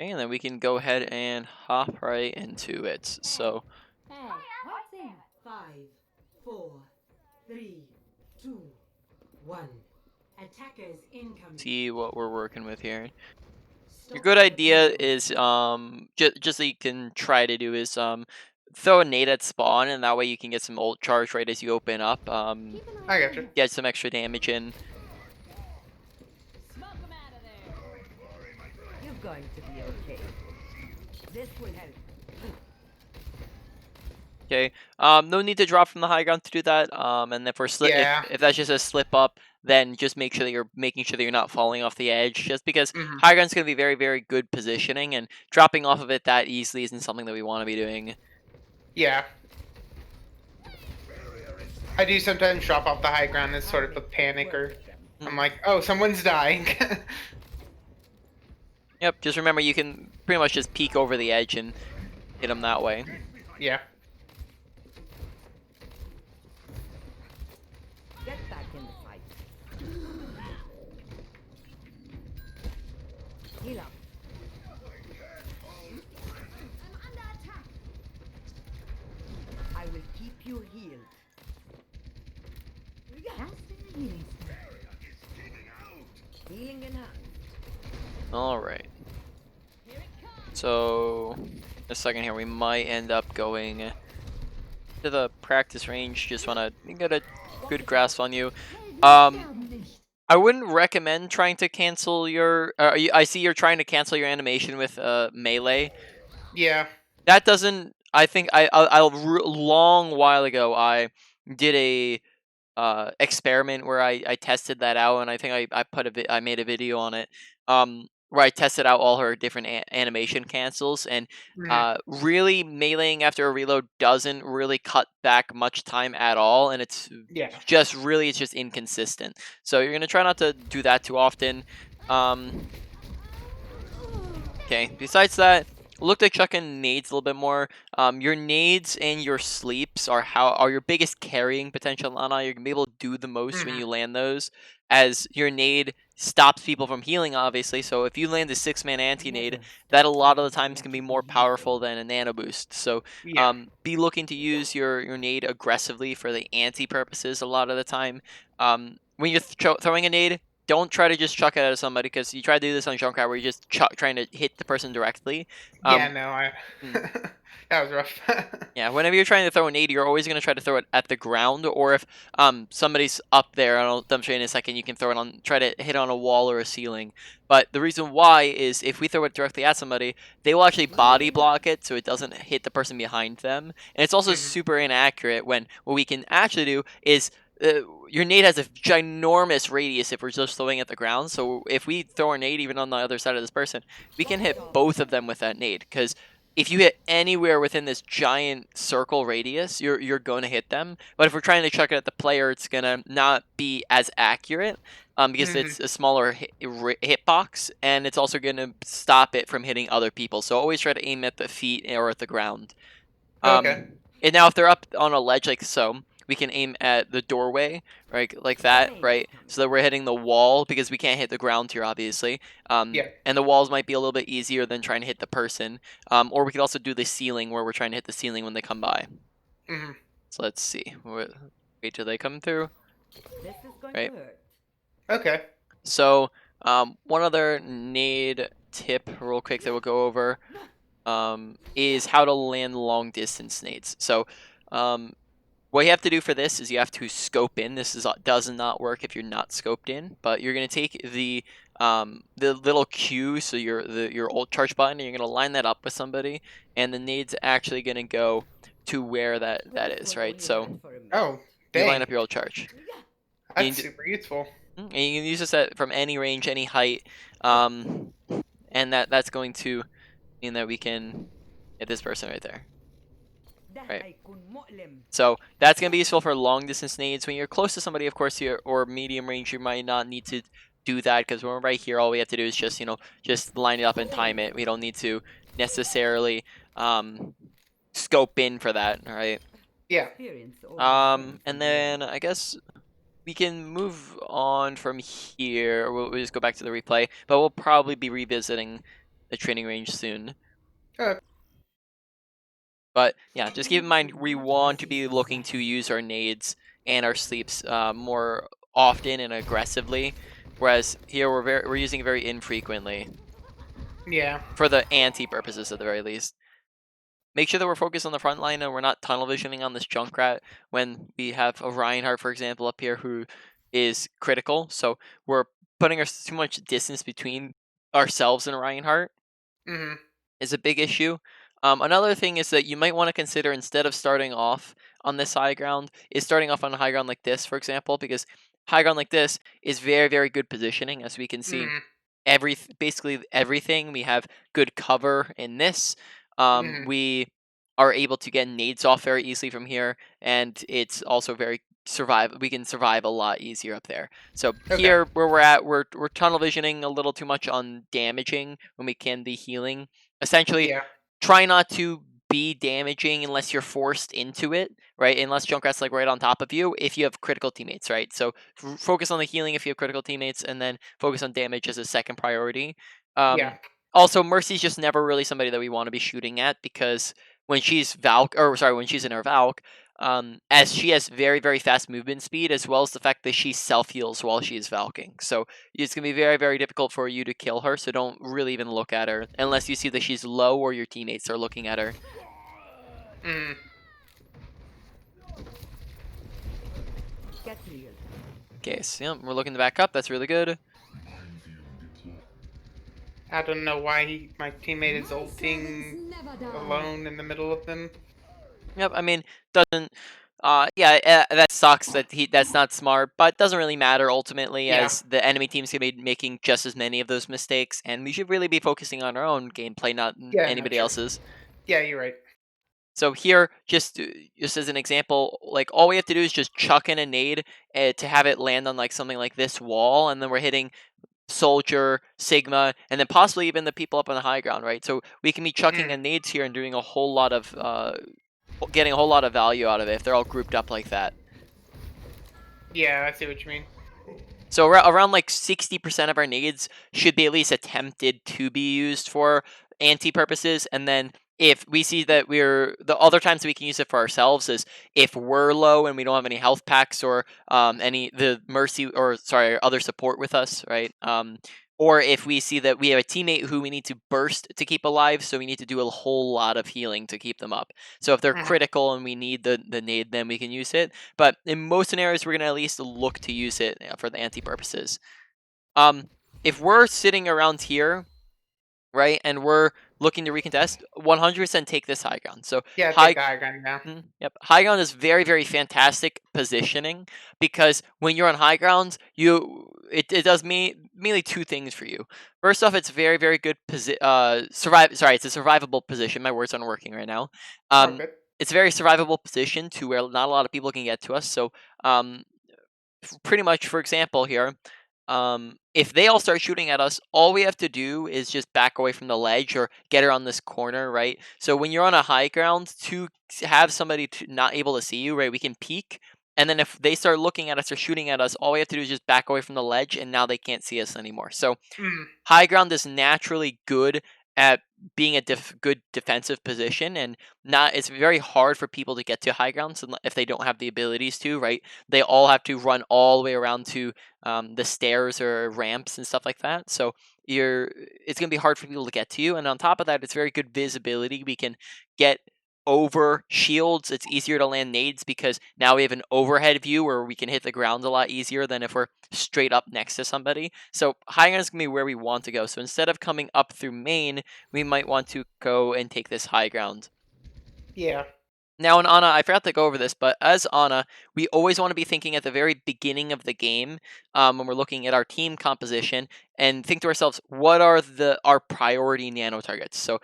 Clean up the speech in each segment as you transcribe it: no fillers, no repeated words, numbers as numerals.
And then we can go ahead and hop right into it. So, Hey, what's in? 5, 4, 3, 2, 1. Attackers incoming. see what we're working with here. Your Stop good the idea bleeding. is just that you can try to do is throw a nade at spawn, and that way you can get some ult charge right as you open up. Keep an I eye on gotcha. him. Get some extra damage in. Smoke him out of there. You're going to be okay. This will help. Okay. No need to drop from the high ground to do that. And if we're Yeah. if that's just a slip up, then just make sure that you're making sure that you're not falling off the edge. Just because Hmm. high ground's going to be very, very good positioning, and dropping off of it that easily isn't something that we want to be doing. Yeah. I do sometimes drop off the high ground as sort of a panicker. I'm like, oh, someone's dying. Yep. Just remember, you can pretty much just peek over the edge and hit them that way. Yeah. Get back in the fight. Heal up. I will keep you healed. Healing in hand. All right. So, in a second here, we might end up going to the practice range. Just want to get a good grasp on you. I wouldn't recommend trying to cancel your. I see you're trying to cancel your animation with melee. Yeah. That doesn't. I think long while ago I did a experiment where I tested that out, and I think I made a video on it. Where I tested out all her different animation cancels, and Mhm. really meleeing after a reload doesn't really cut back much time at all, and it's Yeah. it's just inconsistent. So you're gonna try not to do that too often. Um, Okay. Besides that, look like chucking nades a little bit more. Your nades and your sleeps are your biggest carrying potential, Lana. You're gonna be able to do the most when Hmm. you land those, as your nade stops people from healing, obviously. So if you land a 6-man anti-nade, Never that a stop lot of the fighting for times what can you be more believe powerful in. than a nano boost. So Yeah. be looking to use your nade aggressively for the anti purposes a lot of the time. When you're throwing a nade, don't try to just chuck it at somebody, because you try to do this on Junkrat where you're just trying to hit the person directly. Yeah. Um, No, I. mm, That was rough. yeah, whenever you're trying to throw a nade, you're always going to try to throw it at the ground, or if somebody's up there, I'll demonstrate in a second, you can throw it on, try to hit on a wall or a ceiling. But the reason why is if we throw it directly at somebody, they will actually body block it so it doesn't hit the person behind them. And it's also Hmm. super inaccurate, when what we can actually do is uh, your nade has a ginormous radius if we're just throwing at the ground. So if we throw a nade even on the other side of this person, we can hit both of them with that nade, because if you hit anywhere within this giant circle radius, you're going to hit them. But if we're trying to chuck it at the player, it's gonna not be as accurate, because Hmm. it's a smaller hitbox, and it's also gonna stop it from hitting other people. So always try to aim at the feet or at the ground. Okay. And now if they're up on a ledge like so, we can aim at the doorway, right, like that, right? So that we're hitting the wall, because we can't hit the ground here, obviously. Yeah. And the walls might be a little bit easier than trying to hit the person. Or we could also do the ceiling, where we're trying to hit the ceiling when they come by. Hmm. So let's see. Wait till they come through, This is going right? to hurt. Okay. So one other nade tip, real quick, that we'll go over. Is how to land long distance nades. So, what you have to do for this is you have to scope in. This does not work if you're not scoped in, but you're gonna take the little Q, so your ult charge button, and you're gonna line that up with somebody, and the nade's actually gonna go to where that This is, was right? only So meant for a minute. Oh, you line dang. up your ult charge. You That's can, super useful. and you can use this from any range, any height, um, and that's going to mean that we can hit this person right there. ده Right. هيكون مؤلم. So that's going to be useful for long distance nades. When you're close to somebody, of course, or medium range, you might not need to do that, because when we're right here, all we have to do is just, just line it up and time it. We don't need to necessarily scope in for that, all right? Yeah. Experience always wins And in the then end. I guess we can move on from here. We'll just go back to the replay, but we'll probably be revisiting the training range soon. Uh, But yeah, just keep in mind we want to be looking to use our nades and our sleeps more often and aggressively, whereas here we're using it very infrequently yeah. for the anti purposes at the very least. Make sure that we're focused on the front line and we're not tunnel visioning on this Junkrat when we have a Reinhardt, for example, up here who is critical. So we're putting too much distance between ourselves and Reinhardt Hmm. is a big issue. Another thing is that you might want to consider instead of starting off on this high ground, is starting off on a high ground like this, for example, because high ground like this is very, very good positioning, as we can see Hmm. basically everything. We have good cover in this. Hmm. We are able to get nades off very easily from here, and it's also very survive. We can survive a lot easier up there. So Okay. here, where we're at, we're tunnel visioning a little too much on damaging when we can be healing. Essentially, Yeah. try not to be damaging unless you're forced into it, right? Unless Junkrat's like right on top of you, if you have critical teammates, right? So focus on the healing if you have critical teammates, and then focus on damage as a second priority. Yeah. Also, Mercy's just never really somebody that we want to be shooting at because when she's when she's in her Valk, as she has very, very fast movement speed, as well as the fact that she self heals while she is Valking. So it's gonna be very, very difficult for you to kill her. So don't really even look at her unless you see that she's low or your teammates are looking at her. Hmm. Get real. Okay, so yeah, we're looking to back up. That's really good. I don't know why my teammate is My servants ulting never die. alone in the middle of them. Yep. I mean, doesn't. Yeah, that sucks. That's not smart, but doesn't really matter ultimately, Yeah. as the enemy teams can be making just as many of those mistakes, and we should really be focusing on our own gameplay, not Yeah. No. anybody True. else's. Yeah. You're right. So here, just as an example, like all we have to do is just chuck in a nade to have it land on like something like this wall, and then we're hitting Soldier, Sigma, and then possibly even the people up on the high ground, right? So we can be chucking Mm. a nades here and doing a whole lot of getting a whole lot of value out of it if they're all grouped up like that. Yeah. I see what you mean. So around like 60% of our nades should be at least attempted to be used for anti purposes, and then if we see that the other times we can use it for ourselves is if we're low and we don't have any health packs or any the mercy or sorry other support with us, right? Or if we see that we have a teammate who we need to burst to keep alive, so we need to do a whole lot of healing to keep them up. So if they're Hmm. critical and we need the nade, then we can use it. But in most scenarios, we're gonna at least look to use it for the anti purposes. Um, if we're sitting around here, right, and we're looking to recontest, 100% take this high ground. So Yeah. Take high the high ground now. Yep. High ground is very, very fantastic positioning because when you're on high ground, it does mainly two things for you. First off, it's very, very good it's a survivable position. My words aren't working right now. Oh, Um, good. it's a very survivable position to where not a lot of people can get to us. So um, pretty much, for example, here, if they all start shooting at us, all we have to do is just back away from the ledge or get around this corner, right? So when you're on a high ground, to have somebody not able to see you, right, we can peek. And then if they start looking at us or shooting at us, all we have to do is just back away from the ledge, and now they can't see us anymore. So Mm. high ground is naturally good at being a good defensive position, and not it's very hard for people to get to high ground if they don't have the abilities to, right? They all have to run all the way around to the stairs or ramps and stuff like that. So it's going to be hard for people to get to you, and on top of that, it's very good visibility. We can get over shields. It's easier to land nades because now we have an overhead view where we can hit the ground a lot easier than if we're straight up next to somebody. So high ground is going to be where we want to go. So instead of coming up through main, we might want to go and take this high ground. Yeah. Now in Ana, I forgot to go over this, but as Ana, we always want to be thinking at the very beginning of the game when we're looking at our team composition and think to ourselves, what are our priority nano targets? So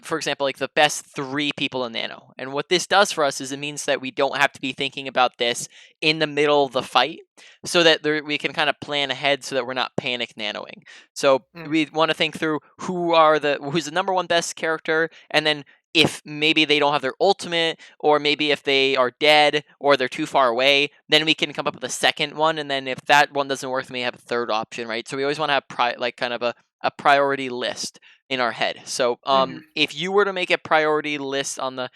for example, like the best 3 people in nano. And what this does for us is it means that we don't have to be thinking about this in the middle of the fight, so that we can kind of plan ahead so that we're not panic nanoing. So Mm. we want to think through who's the number one best character, and then if maybe they don't have their ultimate, or maybe if they are dead or they're too far away, then we can come up with a second one, and then if that one doesn't work, then we have a third option, right? So we always want to have kind of a priority list. in our head. So Hmm. if you were to make a priority list on the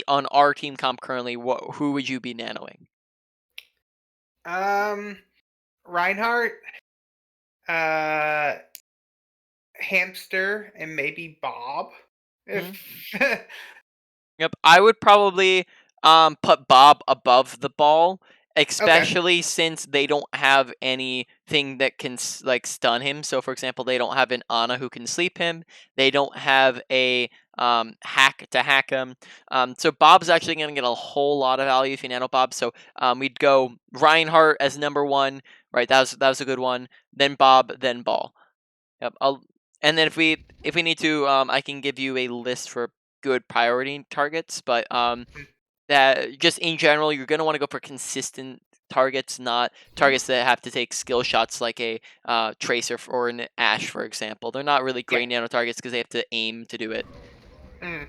on our team comp currently, who would you be nanoing? Reinhardt, uh, Hamster, and maybe Bob. If Mhm. Yep, I would probably put Bob above the ball, okay. especially since they don't have anything that can like stun him. So, for example, they don't have an Ana who can sleep him. They don't have a hack to hack him. So Bob's actually going to get a whole lot of value if you nano Bob. So we'd go Reinhardt as number one. Right, that was a good one. Then Bob, then Ball. Yep. And then if we need to, I can give you a list for good priority targets. But Mm, that just in general, you're gonna want to go for consistent targets, not targets that have to take skill shots like a Tracer or an Ash, for example. They're not really yeah. great nano targets because they have to aim to do it. Mm.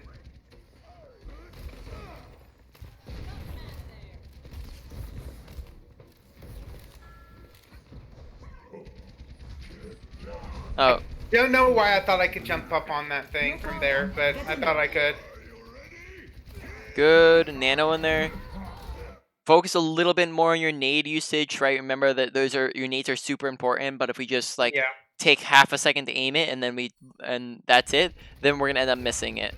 I Oh, don't know why I thought I could jump up on that thing from there, but I thought I could. good nano in there. Focus a little bit more on your nade usage, right? Remember that those are your nades are super important, but if we just like Yeah. take half a second to aim it and that's it, then we're gonna end up missing it.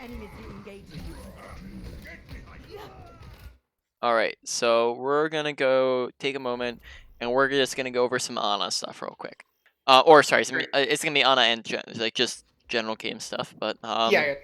Enemies engaging. All right, so we're gonna go take a moment, and we're just gonna go over some Ana stuff real quick. Or sorry, Sure. it's gonna be Ana and like just general game stuff. But Yeah.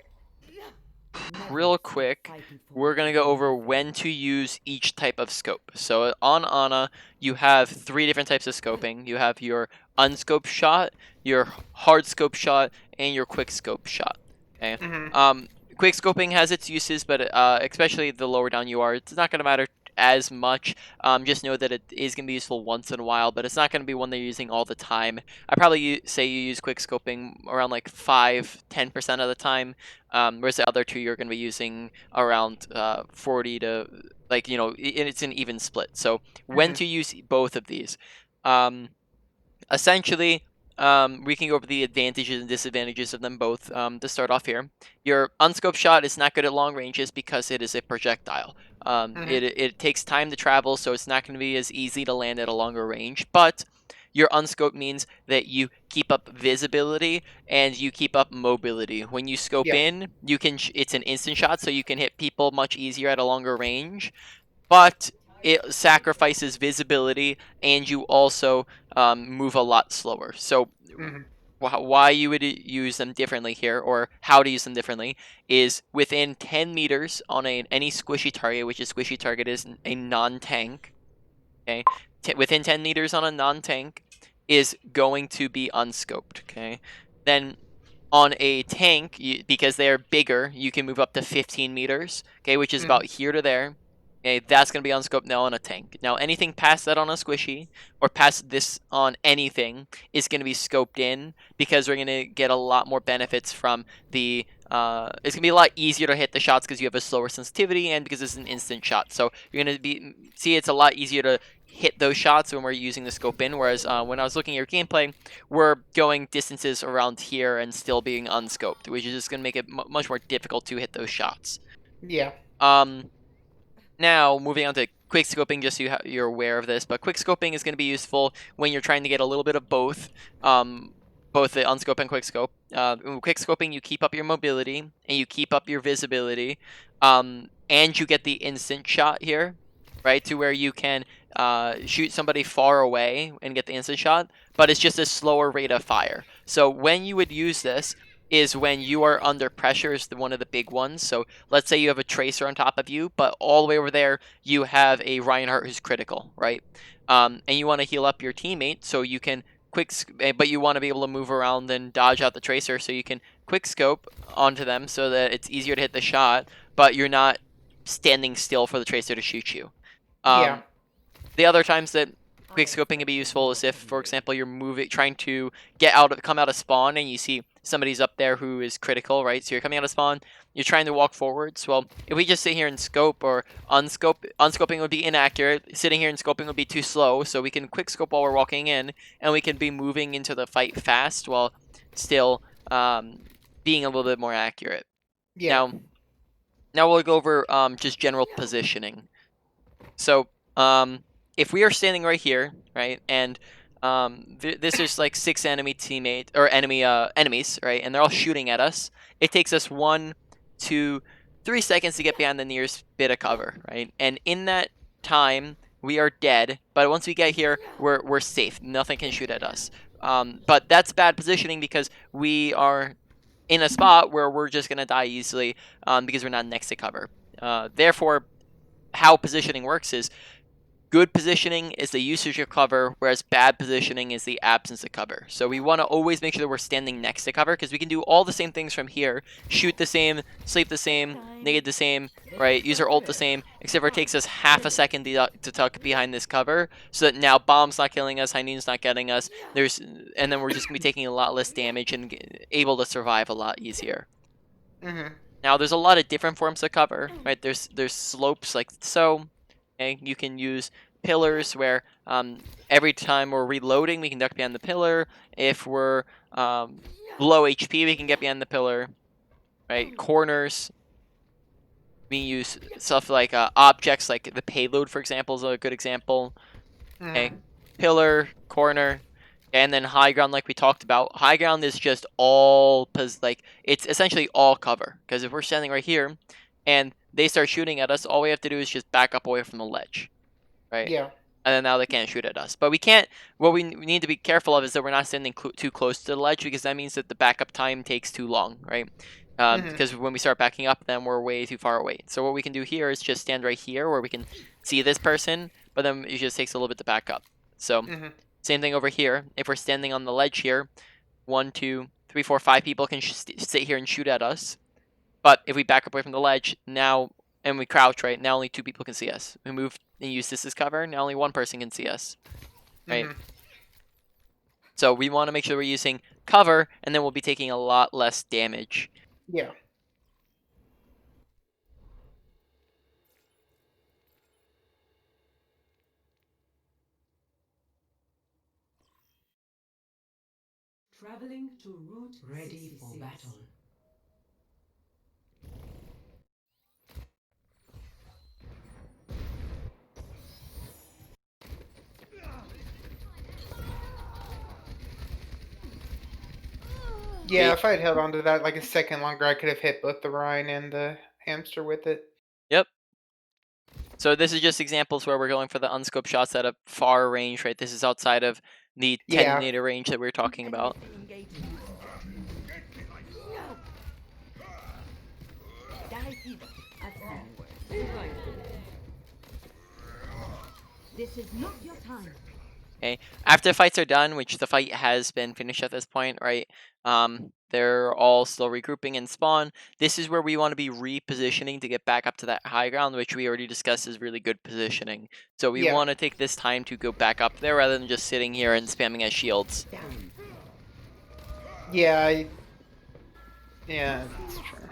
Never real stop quick, fighting for we're what going to you go over believe when to use each type of scope. So on Ana, you have three different types of scoping. You have your unscoped shot, your hard scope shot, and your quick scope shot. Okay. Hmm. Um, quick scoping has its uses, but especially the lower down you are, it's not going to matter as much. Just know that it is going to be useful once in a while, but it's not going to be one they're using all the time. I probably say you use quick scoping around like 5-10% of the time, whereas the other two you're going to be using around 40 to like it's an even split. So when Hmm. to use both of these? Um, essentially, we can go over the advantages and disadvantages of them both. To start off here, your unscoped shot is not good at long ranges because it is a projectile. Hmm. It takes time to travel, so it's not going to be as easy to land at a longer range. But your unscope means that you keep up visibility and you keep up mobility. When you scope Yeah. in, you can it's an instant shot, so you can hit people much easier at a longer range. But it sacrifices visibility, and you also move a lot slower. So Hmm. why you would use them differently here, or how to use them differently, is within 10 meters on any squishy target, which a squishy target is a non-tank. Okay, within 10 meters on a non-tank is going to be unscoped. Okay, then on a tank, because they're bigger, you can move up to 15 meters, okay, which is Hmm. about here to there. Okay, that's going to be on scope now on a tank. Now, anything past that on a squishy, or past this on anything, is going to be scoped in because we're going to get a lot more benefits from the. It's going to be a lot easier to hit the shots because you have a slower sensitivity and because it's an instant shot. So you're going to see it's a lot easier to hit those shots when we're using the scope in. Whereas when I was looking at your gameplay, we're going distances around here and still being unscoped, which is just going to make it much more difficult to hit those shots. Yeah. Um, now, moving on to quick scoping, just so you're aware of this, but quick scoping is going to be useful when you're trying to get a little bit of um, both the unscope and quick scope. Quick scoping, you keep up your mobility and you keep up your visibility, and you get the instant shot here, right, to where you can shoot somebody far away and get the instant shot, but it's just a slower rate of fire. So when you would use this is when you are under pressure is one of the big ones. So let's say you have a Tracer on top of you, but all the way over there you have a Reinhardt who's critical, right? And you want to heal up your teammate so you can but you want to be able to move around and dodge out the Tracer, so you can quick scope onto them so that it's easier to hit the shot, but you're not standing still for the Tracer to shoot you. Yeah. Um, the other times that I quick scoping can expect be no useful more is if, from for you. example, you're trying to come out of spawn and you see somebody's up there who is critical, right? So you're coming out of spawn, you're trying to walk forwards. Well, if we just sit here and scope or unscoping would be inaccurate. Sitting here and scoping would be too slow. So we can quick scope while we're walking in, and we can be moving into the fight fast while still being a little bit more accurate. Yeah. Now we'll go over just general positioning. So if we are standing right here, right, and this is like 6 enemy teammate or enemies, right, and they're all shooting at us. It takes us 1, 2, 3 seconds to get behind the nearest bit of cover, right, and in that time we are dead. But once we get here, we're safe. Nothing can shoot at us. But that's bad positioning because we are in a spot where we're just gonna die easily because we're not next to cover. Therefore, how positioning works is good positioning is the usage of cover, whereas bad positioning is the absence of cover. So we want to always make sure that we're standing next to cover because we can do all the same things from here. Shoot the same, sleep the same, nade the same, right? Use our ult the same, except for it takes us half a second to tuck behind this cover so that now bomb's not killing us, high noon's not getting us. And then we're just going to be taking a lot less damage and able to survive a lot easier. Mm-hmm. Now there's a lot of different forms of cover, right? There's slopes like so. Okay, you can use pillars where every time we're reloading, we can duck behind the pillar. If we're low HP, we can get behind the pillar. Right, corners. We use stuff like objects, like the payload, for example, is a good example. Okay, Mm-hmm. pillar, corner, and then high ground, like we talked about. High ground is just all it's essentially all cover. Because if we're standing right here, and they start shooting at us, all we have to do is just back up away from the ledge, right? Yeah. And then now they can't shoot at us. But we can't. What we need to be careful of is that we're not standing too close to the ledge because that means that the backup time takes too long, right? Mm-hmm. Because when we start backing up, then we're way too far away. So what we can do here is just stand right here where we can see this person, but then it just takes a little bit to back up. So Mm-hmm. same thing over here. If we're standing on the ledge here, 1, 2, 3, 4, 5 people can sit here and shoot at us. But if we back up away from the ledge now and we crouch, right, now only 2 people can see us. We move and use this as cover, now only 1 person can see us, right? Mm-hmm. So we want to make sure we're using cover, and then we'll be taking a lot less damage. Yeah. Traveling to route ready 66. For battle. Yeah, if I had held on to that like a second longer, I could have hit both the Rhine and the hamster with it. Yep. So this is just examples where we're going for the unscoped shots at a far range, right? This is outside of the 10 Yeah. meter range that we were talking about. This is not your time. Okay. After fights are done, which the fight has been finished at this point, right? They're all still regrouping in spawn. This is where we want to be repositioning to get back up to that high ground, which we already discussed is really good positioning. So we Yeah. want to take this time to go back up there rather than just sitting here and spamming as shields. Yeah. Yeah, that's true.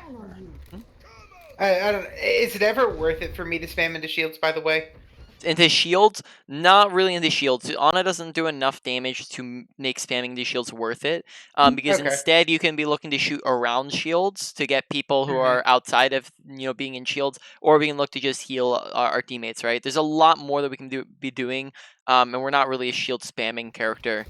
I don't. Is it ever worth it for me to spam into shields? By the way. Into shields, not really into shields. Ana doesn't do enough damage to make spamming these shields worth it. Because Okay. instead you can be looking to shoot around shields to get people who Mm-hmm. are outside of being in shields, or we can look to just heal our teammates. Right? There's a lot more that we can be doing, and we're not really a shield spamming character.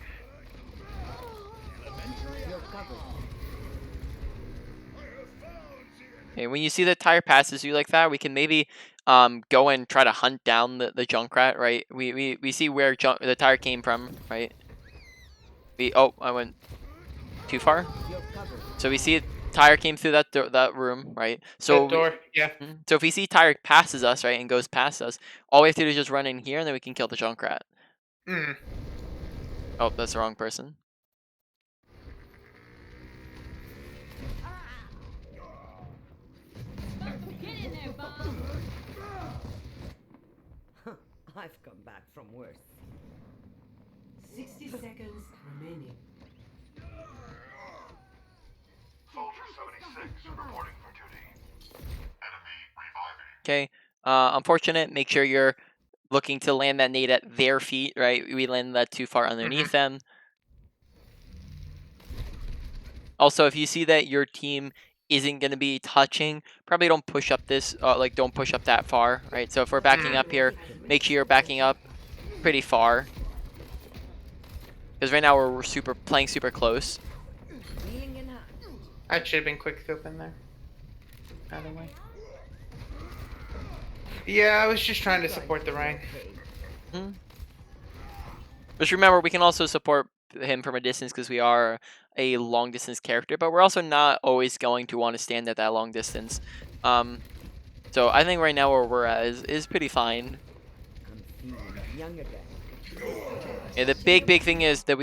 Okay, when you see the tire passes you like that, we can maybe go and try to hunt down the Junkrat, right? We see where the tire came from, right? I went too far. So we see a tire came through that room, right? That door. Yeah. So if we see tire passes us, right, and goes past us, all we have to do is just run in here, and then we can kill the Junkrat. Mm. Oh, that's the wrong person. I've come back from worse. 60 seconds remaining. Okay. Unfortunate. Make sure you're looking to land that nade at their feet, right? We landed that too far underneath them. Also, if you see that your team isn't going to be touching, probably don't push up this, don't push up that far, right? So if we're backing up here, make sure you're backing up pretty far. Because right now we're playing super close. I should have been quick scope in there. By the way. Yeah, I was just trying to support the Rhine. Just remember, we can also support him from a distance because we are a long distance character, but we're also not always going to want to stand at that long distance. So I think right now where we're at is pretty fine. Yeah, the big thing is that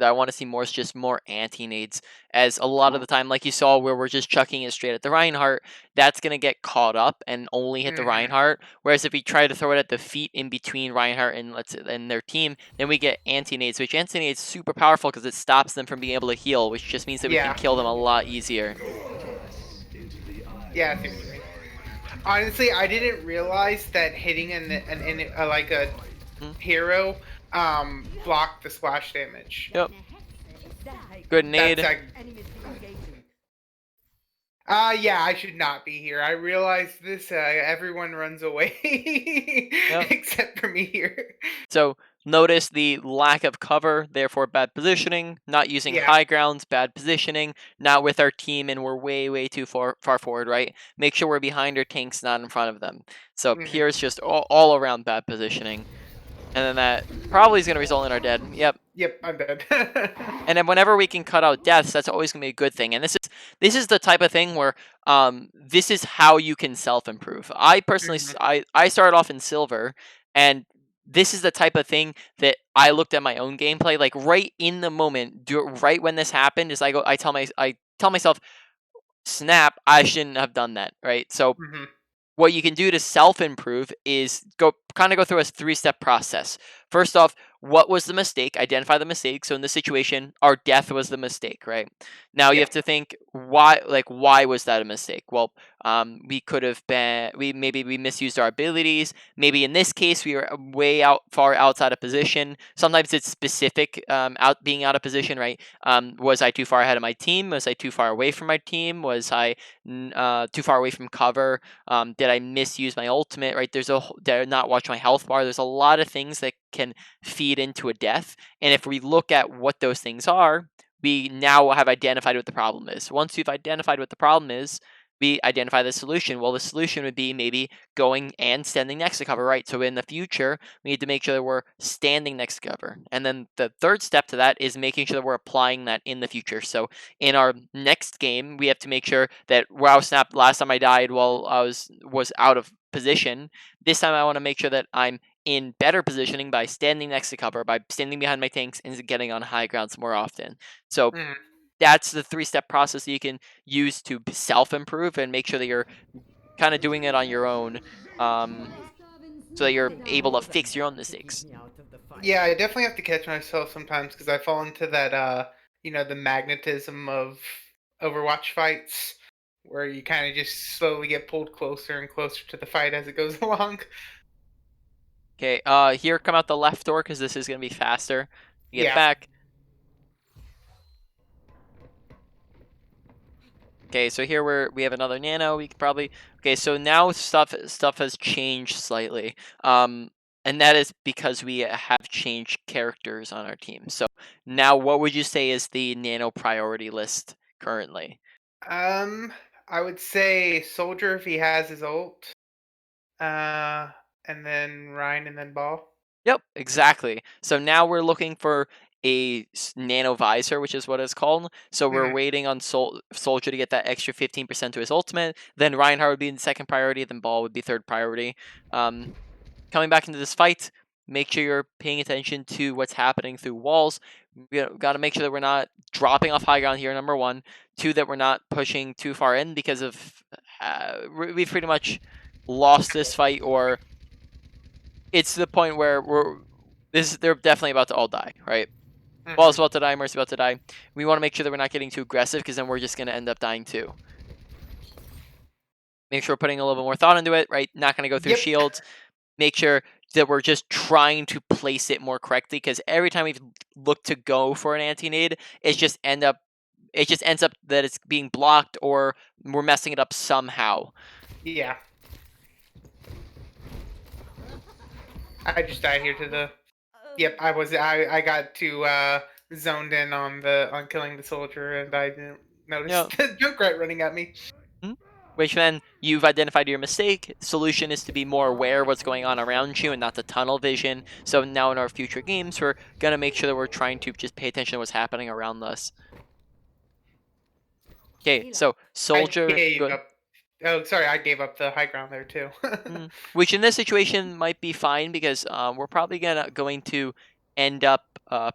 I want to see more is just more anti-nades, as a lot of the time, like you saw where we're just chucking it straight at the Reinhardt, that's gonna get caught up and only hit the Reinhardt. Whereas if we try to throw it at the feet in between Reinhardt and their team, then we get anti-nades, which anti-nades is super powerful because it stops them from being able to heal, which just means that we can kill them a lot easier. Yeah, I see what you mean. Honestly, I didn't realize that hitting like a hero blocked the splash damage. Yep. Good nade. Yeah, I should not be here. I realized this. Everyone runs away except for me here. So notice the lack of cover, therefore bad positioning. Not using high grounds, bad positioning. Not with our team, and we're way too far forward, right? Make sure we're behind our tanks, not in front of them. So here's just all around bad positioning. And then that probably is going to result in our dead. Yep. Yep, I'm dead. And then whenever we can cut out deaths, that's always going to be a good thing. And this is the type of thing where this is how you can self-improve. I personally, I started off in silver, and this is the type of thing that I looked at my own gameplay, like right in the moment, right when this happened, is I tell myself, snap, I shouldn't have done that, right? So what you can do to self-improve is go through a 3-step process. First off, what was the mistake? Identify the mistake. So in this situation, our death was the mistake, right? Now you have to think why was that a mistake? Well, we could have been maybe we misused our abilities. Maybe in this case we were far outside of position. Sometimes it's specific being out of position, right? Was I too far ahead of my team? Was I too far away from my team? Was I too far away from cover? Did I misuse my ultimate? Right? Did I not watch my health bar? There's a lot of things that can feed into a death, and if we look at what those things are, we now have identified what the problem is. Once we've identified what the problem is, we identify the solution. Well, the solution would be maybe going and standing next to cover, right? So in the future, we need to make sure that we're standing next to cover. And then the third step to that is making sure that we're applying that in the future. So in our next game, we have to make sure that wow snap, last time I died while I was out of position. This time I want to make sure that I'm in better positioning by standing next to cover, by standing behind my tanks and getting on high grounds more often. So that's the 3-step process that you can use to self-improve and make sure that you're kind of doing it on your own, so that you're able to fix your own mistakes. Yeah, I definitely have to catch myself sometimes because I fall into that, the magnetism of Overwatch fights, where you kind of just slowly get pulled closer and closer to the fight as it goes along. Okay, here, come out the left door because this is going to be faster. You get back. Okay, so here we have another nano. We could probably so now stuff has changed slightly, and that is because we have changed characters on our team. So now, what would you say is the nano priority list currently? I would say soldier if he has his ult, and then Ryan, and then Ball. Yep, exactly. So now we're looking for a nano visor, which is what it's called. So we're waiting on Soldier to get that extra 15% to his ultimate. Then Reinhardt would be in second priority. Then Ball would be third priority. Coming back into this fight, make sure you're paying attention to what's happening through walls. We got to make sure that we're not dropping off high ground here, number 1. 2, that we're not pushing too far in because of we've pretty much lost this fight, or it's the point where they're definitely about to all die, right? Ball's about to die, Mercy's about to die. We want to make sure that we're not getting too aggressive because then we're just going to end up dying too. make sure we're putting a little bit more thought into it, right? Not going to go through Yep. shields. Make sure that we're just trying to place it more correctly, because every time we've looked to go for an anti-nade, it just ends up that it's being blocked or we're messing it up somehow. Yeah. I just died here to the. Yep, I got too zoned in on killing the soldier, and I didn't notice Yeah. the Junkrat running at me. Which then you've identified your mistake. Solution is to be more aware of what's going on around you and not the tunnel vision. So now in our future games, we're gonna make sure that we're trying to just pay attention to what's happening around us. Okay, so I soldier, gave good. up. Oh, sorry, I gave up the high ground there too. Which in this situation might be fine, because we're probably going to end up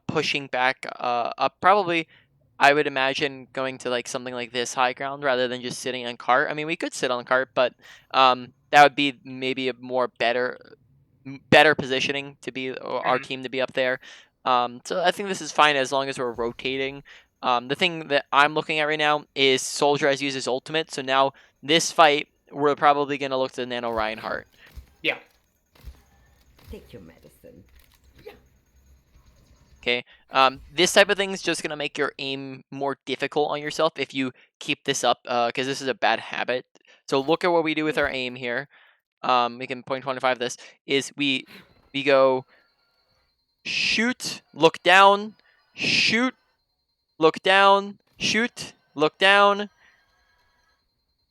pushing back up. Probably, I would imagine going to like something like this high ground rather than just sitting on cart. I mean, we could sit on cart, but that would be maybe a more better positioning to be, or our Mhm. team to be up there. So I think this is fine as long as we're rotating. The thing that I'm looking at right now is Soldier has used his ultimate, so now this fight we're probably gonna look to Nano Reinhardt. Yeah. Take your medicine. Okay, this type of thing is just gonna make your aim more difficult on yourself if you keep this up, because this is a bad habit. So look at what we do with our aim here. We can point 25 this is we go shoot, look down, shoot, look down, shoot, look down,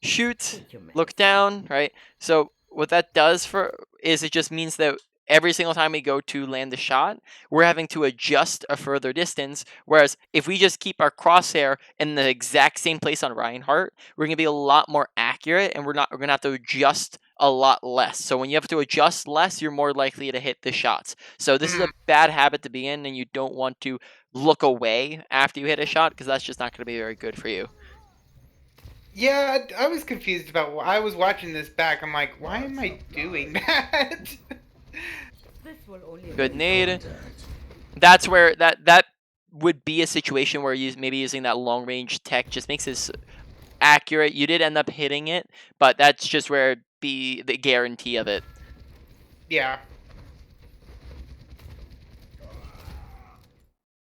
shoot, Take your look medicine. down, right? So what that does for is it just means that every single time we go to land a shot, we're having to adjust a further distance. Whereas if we just keep our crosshair in the exact same place on Reinhardt, we're gonna be a lot more accurate, and we're gonna have to adjust a lot less. So when you have to adjust less, you're more likely to hit the shots. So this is Mhm. a bad habit to be in, and you don't want to look away after you hit a shot, because that's just not gonna be very good for you. Yeah, I was confused about. I was watching this back. I'm like, why am I doing that? This will only Good make nade. That's where that would be a situation where you maybe using that long range tech just makes this accurate. You did end up hitting it, but that's just where it'd be the guarantee of it. Yeah.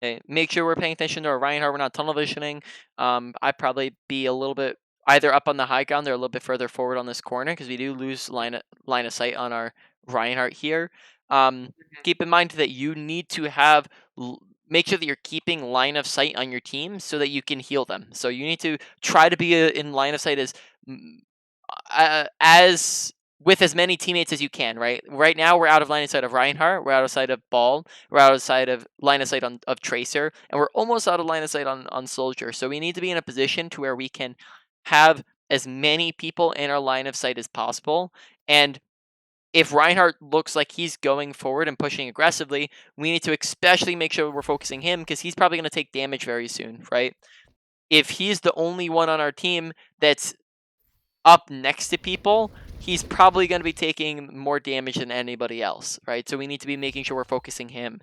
Okay, make sure we're paying attention to our Reinhardt. We're not tunnel visioning. I'd probably be a little bit either up on the high ground or a little bit further forward on this corner, because we do lose line of sight on our Reinhardt here. Keep in mind that you need to have make sure that you're keeping line of sight on your team so that you can heal them. So you need to try to be in line of sight mm, as with as many teammates as you can. Right now we're out of line of sight of Reinhardt. We're out of sight of Ball. We're out of sight of line of sight of Tracer, and we're almost out of line of sight on Soldier. So we need to be in a position to where we can have as many people in our line of sight as possible. And if Reinhardt looks like he's going forward and pushing aggressively, we need to especially make sure we're focusing him, because he's probably going to take damage very soon, right? If he's the only one on our team that's up next to people, he's probably going to be taking more damage than anybody else, right? So we need to be making sure we're focusing him.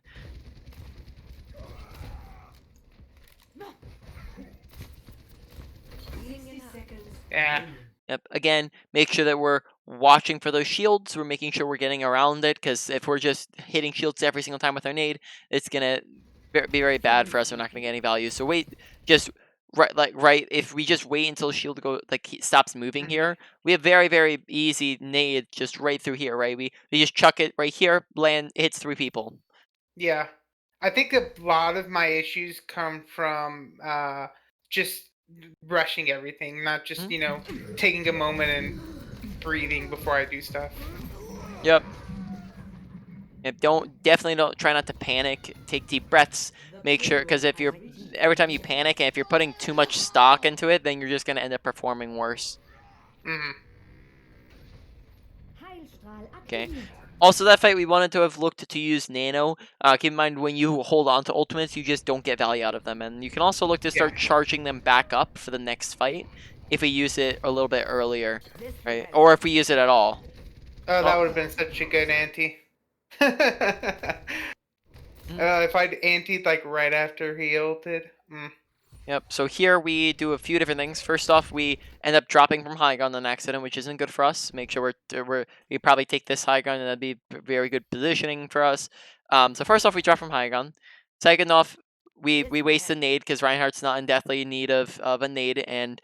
60 seconds. Yeah. Yep. Again, make sure that we're watching for those shields. We're making sure we're getting around it, because if we're just hitting shields every single time with our nade, it's gonna be very bad for us. We're not gonna get any value. So wait, just right. If we just wait until shield stops moving Mhm. here, we have very easy nade just right through here. Right, we just chuck it right here, land, hits 3 people. Yeah. I think a lot of my issues come from just rushing everything, not just, Mhm. taking a moment and breathing before I do stuff. Yep. Yep. Definitely don't try not to panic. Take deep breaths. The Make sure, payload because if you're package every time you is panic and if you're putting too much stock into it, then you're just gonna end up performing worse. Hmm. Heilstrahl Okay. aktiviert. Also, that fight we wanted to have looked to use Nano. Keep in mind when you hold on to ultimates, you just don't get value out of them, and you can also look to Yeah. start charging them back up for the next fight if we use it a little bit earlier, This will right? help. Or if we use it at all. Oh, that Well, would have been such a good ante. mm, If I'd antied like right after he ulted. Yep. So here we do a few different things. First off, we end up dropping from high ground on accident, which isn't good for us. Make sure we probably take this high ground, and that'd be very good positioning for us. So first off, we drop from high ground. Second off, we waste a nade because Reinhardt's not in deathly need of a nade, and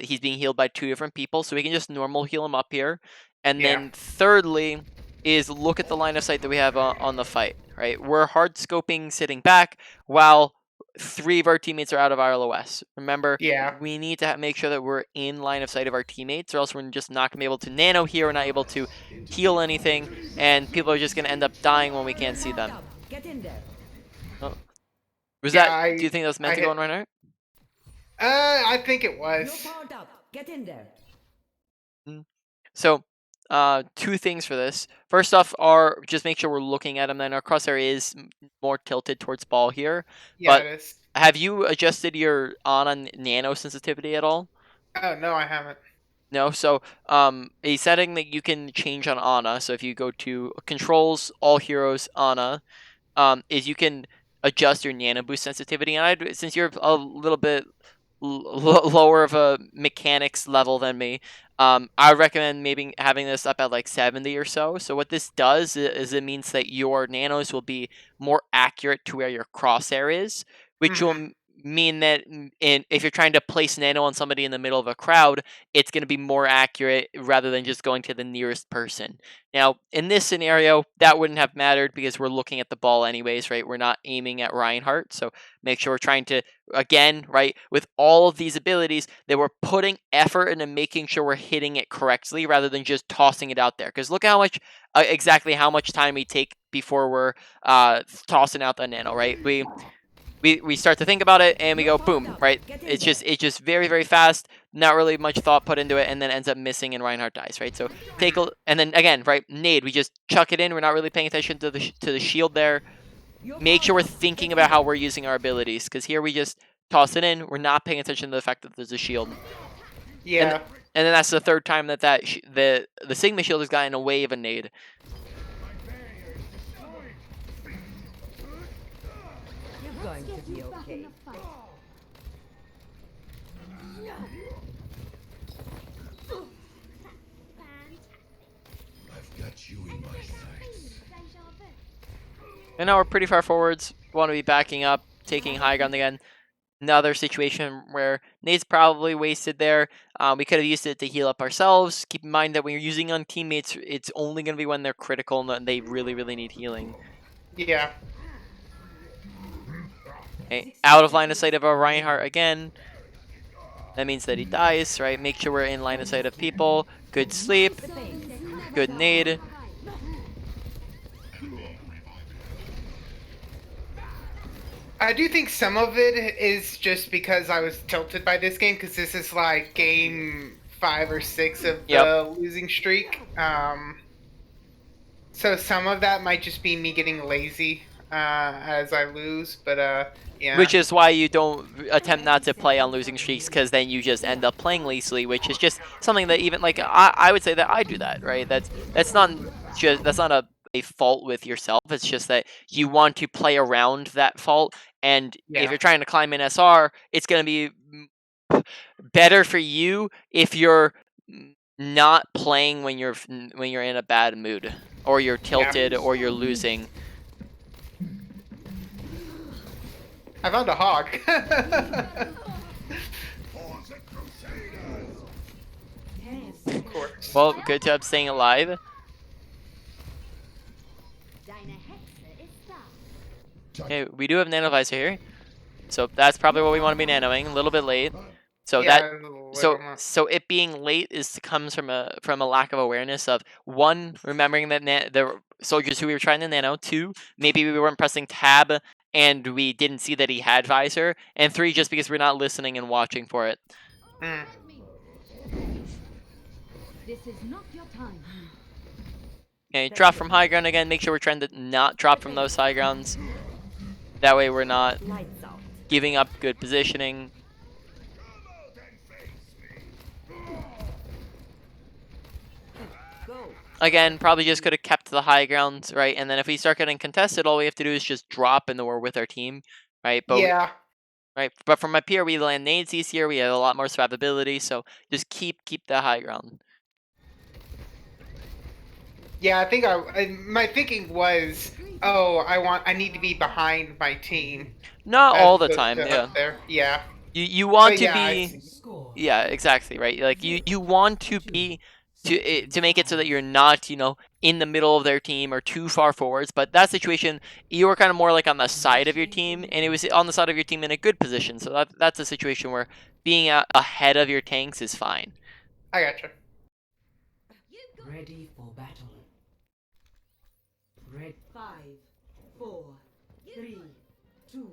he's being healed by 2 different people, so we can just normal heal him up here. And Yeah. then thirdly is look at the line of sight that we have on the fight. Right, we're hard scoping sitting back while 3 of our teammates are out of RLOS. Remember, Yeah. we need to make sure that we're in line of sight of our teammates, or else we're just not going to be able to nano here. We're not able to heal anything, and people are just going to end up dying when we can't see them. Get in there. Oh. Was Yeah. that? Do you think that was meant I to go hit. on Reinhardt? I think it You're was. powered up. Get in there. Mm. So, 2 things for this. First off, are just make sure we're looking at him. Then our crosshair is more tilted towards ball here. Yeah, But it is. have you adjusted your on nano sensitivity at all? Oh no, I haven't. No, so a setting that you can change on Ana. So if you go to controls, all heroes, Ana, is you can adjust your nano boost sensitivity. And since you're a little bit lower of a mechanics level than me, I recommend maybe having this up at like 70 or so. So what this does is it means that your nanos will be more accurate to where your crosshair is, which will Hmm. mean that if you're trying to place nano on somebody in the middle of a crowd, it's going to be more accurate rather than just going to the nearest person. Now, in this scenario, that wouldn't have mattered because we're looking at the ball anyways, right? We're not aiming at Reinhardt, so make sure we're trying to, again, right, with all of these abilities, that we're putting effort into making sure we're hitting it correctly rather than just tossing it out there. Because look how much, exactly how much time we take before we're tossing out the nano, right? We start to think about it and we You're go powered boom, up. right? Get in It's just very very fast, not really much thought put into it, and then ends up missing and Reinhardt dies, right? So take a and then again, right? Nade, we just chuck it in. We're not really paying attention to the shield there. You're Make powered sure we're up. thinking Get in about how there. we're using our abilities, because here we just toss it in. We're not paying attention to the fact that there's a shield, and Yeah. and then that's the third time that the Sigma shield has gotten away of a nade. You're going to be okay. I've got you in my sights. And now we're pretty far forwards. Want to be backing up, taking high ground again. Another situation where nade's probably wasted there. We could have used it to heal up ourselves. Keep in mind that when you're using on teammates, it's only going to be when they're critical and they really, really need healing. Yeah. Okay. Out of line of sight of our Reinhardt again. That means that he dies, right? Make sure we're in line of sight of people. Good sleep. The pain. Good nade. I do think some of it is just because I was tilted by this game because this is like game 5 or 6 of Yep. the losing streak. So some of that might just be me getting lazy as I lose, but yeah. Which is why you don't attempt not to play on losing streaks, because then you just end up playing lazily, which is just something that even like I would say that I do that, right? That's not a fault with yourself. It's just that you want to play around that fault, and if Yeah. you're trying to climb an SR, it's gonna be better for you if you're not playing when you're in a bad mood, or you're tilted, or you're losing. I found a hog. Of course. Well, good job staying alive. Okay, we do have nanovisor here, so that's probably what we want to be nanoing. A little bit late, so Yeah, that a little so it being late comes from a lack of awareness of, one, remembering that the soldiers who we were trying to nano. 2, maybe we weren't pressing tab and we didn't see that he had visor, and 3, just because we're not listening and watching for it. Mm. This is not your time. Okay, drop from high ground again. Make sure we're trying to not drop from those high grounds. That way we're not Lights out. giving up good positioning. Go. Again, probably just could have kept the high ground, right? And then if we start getting contested, all we have to do is just drop and then we're with our team, right? But Yeah. right? But from up here, we land nades easier. We have a lot more survivability. So just keep the high ground. Yeah, I think my thinking was, oh, I need to be behind my team Not as all the opposed time, to yeah. up there. Yeah, You want but to yeah, I be, see. yeah, exactly, right? Like you want to be to make it so that you're not, in the middle of their team or too far forwards. But that situation, you were kind of more like on the side of your team, and it was on the side of your team in a good position. So that's a situation where being ahead of your tanks is fine. I gotcha. Ready for battle. Red 5, 4, 3, 2,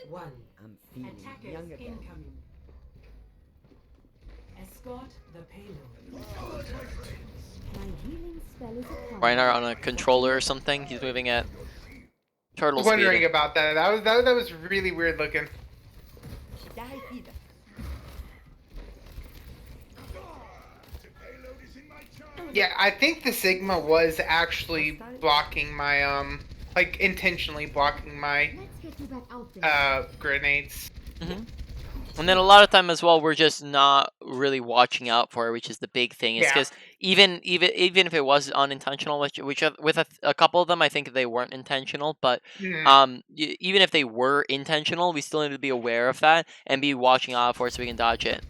1. I'm feeling Attackers young again. incoming. Escort the payload. My healing spell is upon Reinhardt you. on a controller or something. He's moving at turtle Wondering speed. about that. That was really weird looking. Yeah, I think the Sigma was actually blocking my like intentionally blocking my Let's get you back out there. grenades. Hmm. And then a lot of time as well, we're just not really watching out for it, which is the big thing. Is Yeah. because even if it was unintentional, which with a couple of them, I think they weren't intentional. But Mhm. even if they were intentional, we still need to be aware of that and be watching out for it so we can dodge it.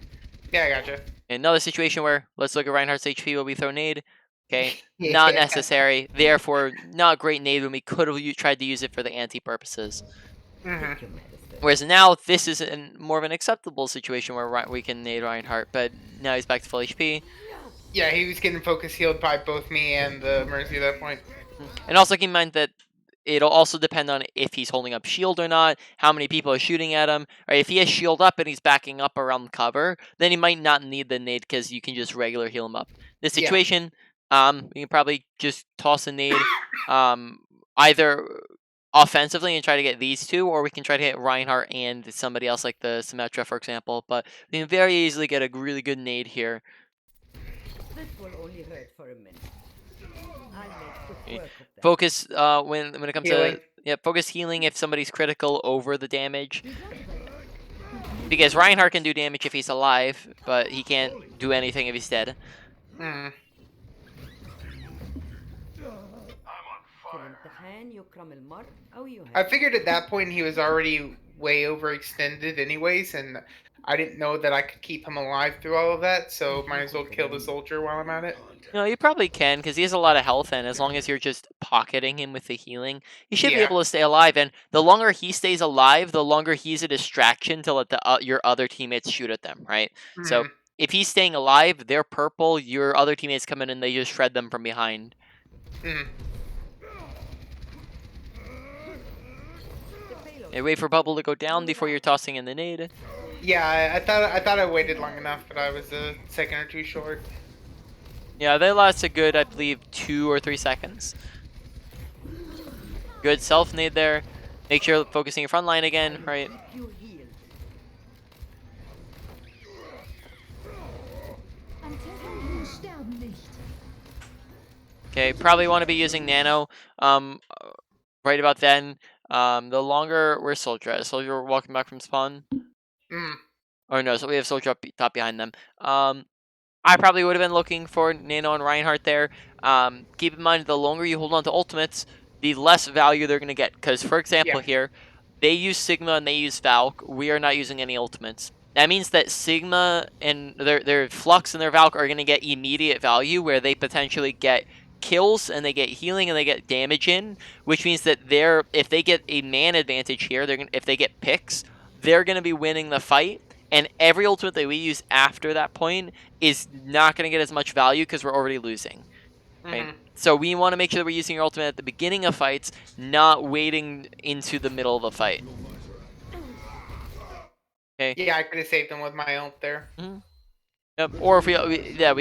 Yeah, I gotcha. Another situation where let's look at Reinhardt's HP when we throw nade. Okay, not Yeah. necessary. Therefore, not great nade when we could have tried to use it for the anti purposes. Mhm. Whereas now this is more of an acceptable situation where we can nade Reinhardt, but now he's back to full HP. Yeah, he was getting focus healed by both me and the Mercy at that point. And also keep in mind that it'll also depend on if he's holding up shield or not, how many people are shooting at him. Right? If he has shield up and he's backing up around cover, then he might not need the nade because you can just regular heal him up. This Yeah. situation, you can probably just toss a nade, either offensively and try to get these two, or we can try to hit Reinhardt and somebody else like the Symmetra, for example. But we can very easily get a really good nade here. This will only hurt for a minute. I'll make quick Okay. work of that. Focus when it comes Healing. to focus healing if somebody's critical over the damage, You got that. because Reinhardt can do damage if he's alive, but he can't do anything if he's dead. Mhm. في الامتحان يكرم المرء أو I يهان. figured at that point he was already way overextended anyways, and I didn't know that I could keep him alive through all of that, so might as well kill the soldier while I'm at it. No, you probably can because he has a lot of health, and as long as you're just pocketing him with the healing, he should be Yeah. able to stay alive. And the longer he stays alive, the longer he's a distraction to let your other teammates shoot at them, right? So Mhm. if he's staying alive, they're purple. Your other teammates come in and they just shred them from behind. Mhm. The payload. And wait for bubble to go down before you're tossing in the nade. Yeah, I thought I waited long enough, but I was a second or two short. Yeah, they last a good, I believe, 2 or 3 seconds. Good self nade there. Make sure you're focusing your front line again, right? You heal. Antennenlinien sterben nicht. Okay, probably want to be using nano right about then. The longer we're soldier at. Soldier walking back from spawn. Mm. Or no, so we have soldier up top behind them. I probably would have been looking for Nano and Reinhardt there. Keep in mind, the longer you hold on to ultimates, the less value they're going to get. Because, for example, Yeah. here, they use Sigma and they use Valk. We are not using any ultimates. That means that Sigma and their Flux and their Valk are going to get immediate value, where they potentially get kills and they get healing and they get damage in, which means that if they get a man advantage here, if they get picks, they're going to be winning the fight. And every ultimate that we use after that point is not going to get as much value because we're already losing. Right? Mhm. So we want to make sure that we're using your ultimate at the beginning of fights, not waiting into the middle of a fight. Okay. Yeah, I could have saved him with my ult there. Yep. Or if we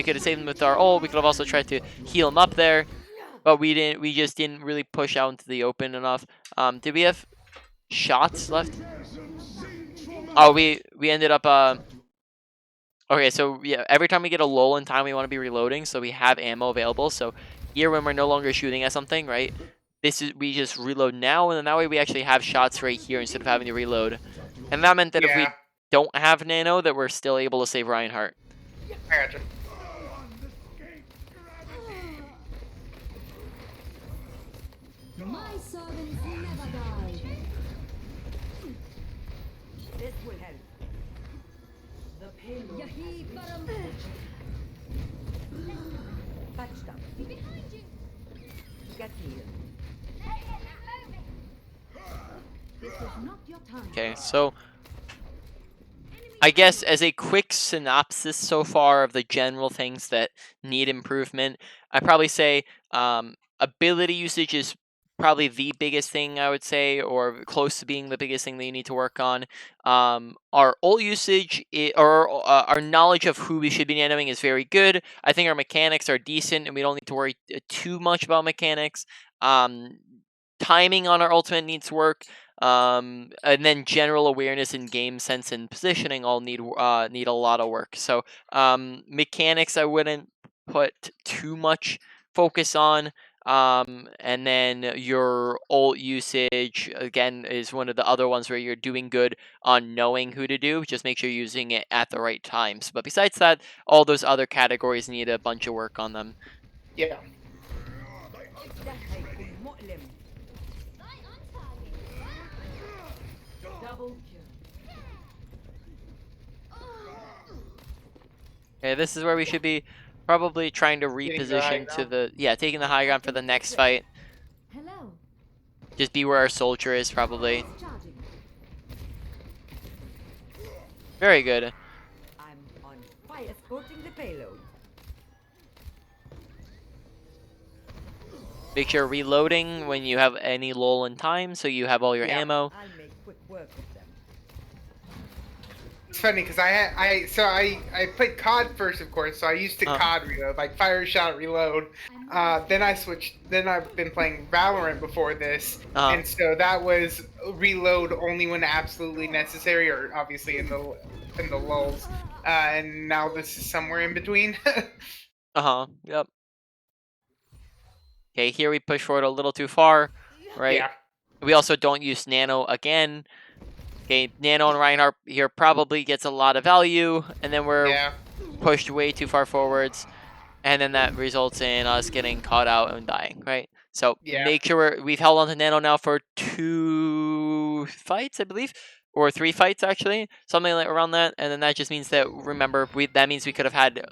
could have saved him with our ult. We could have also tried to heal him up there, but we didn't. We just didn't really push out into the open enough. Did we have shots left? Oh, we ended up. Okay, so yeah, every time we get a lull in time, we want to be reloading, so we have ammo available. So here, when we're no longer shooting at something, right? We just reload now, and then that way we actually have shots right here instead of having to reload. And that meant that if we Yeah, don't have Nano, that we're still able to save Reinhardt. I gotcha. My servants never die. This will help. The payload. Yahi Baram. Touchdown. Behind you. Get here. This was not your time. Okay, so I guess as a quick synopsis so far of the general things that need improvement, I'd probably say ability usage is probably the biggest thing I would say, or close to being the biggest thing that you need to work on. Our ult usage, or our knowledge of who we should be nanoing is very good. I think our mechanics are decent, and we don't need to worry too much about mechanics. Timing on our ultimate needs work. And then general awareness and game sense and positioning all need a lot of work. So mechanics I wouldn't put too much focus on. And then your ult usage again is one of the other ones where you're doing good on knowing who to do. Just make sure you're using it at the right times. But besides that, all those other categories need a bunch of work on them. Yeah. ده هيكون مؤلم. Double kill. Okay, this is where we should be probably trying to Getting the high reposition to ground. taking the high ground for the next fight. Hello. Just be where our soldier is probably. Charging. Very good. I'm on fire. Escorting the payload. Make sure reloading when you have any lull in time, so you have all your Yeah. ammo. I'll make quick work of them. It's funny because I played COD first, of course. So I used to COD reload, like fire shot reload. Then I switched. Then I've been playing Valorant before this, and so that was reload only when absolutely necessary, or obviously in the lulls. And now this is somewhere in between. Yep. Okay, here we push forward a little too far, right? Yeah. We also don't use Nano again. Okay, Nano and Reinhardt here probably gets a lot of value, and then we're Yeah. pushed way too far forwards, and then that results in us getting caught out and dying, right? So Yeah. make sure we've held on to Nano now for 2 fights, I believe, or 3 fights actually, something like around that. And then that just means that, remember, that means we could have had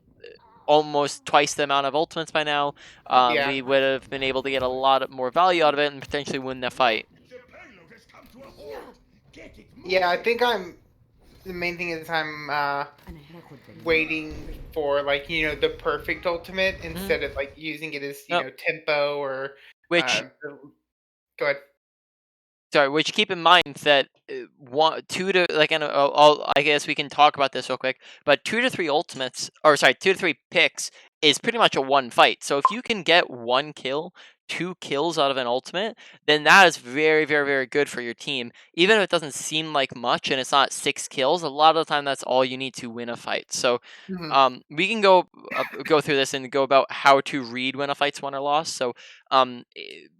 almost twice the amount of ultimates by now. Yeah. We would have been able to get a lot more value out of it and potentially win the fight. The payload has come to a halt. Get it moving. Yeah. I think the main thing is I'm أنا هاخد بالي. waiting for the perfect ultimate instead of like using it as Yep. tempo or Which, go ahead. sorry, which keep in mind that I guess we can talk about this real quick, but 2 to 3 ultimates, or sorry, 2 to 3 picks is pretty much a one fight. So if you can get 1 kill, 2 kills out of an ultimate, then that is very, very, very good for your team. Even if it doesn't seem like much and it's not 6 kills, a lot of the time that's all you need to win a fight. So we can go through this and go about how to read when a fight's won or lost. So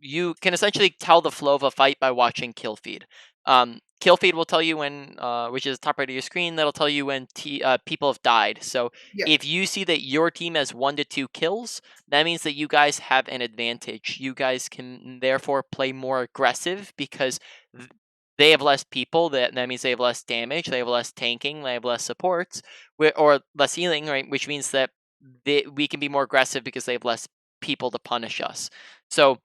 you can essentially tell the flow of a fight by watching kill feed. Kill feed will tell you when, which is top right of your screen, that'll tell you when people have died. So Yeah. if you see that your team has 1 to 2 kills, that means that you guys have an advantage. You guys can therefore play more aggressive because they have less people. That means they have less damage, they have less tanking, they have less supports, or less healing, right? Which means that we can be more aggressive because they have less people to punish us. So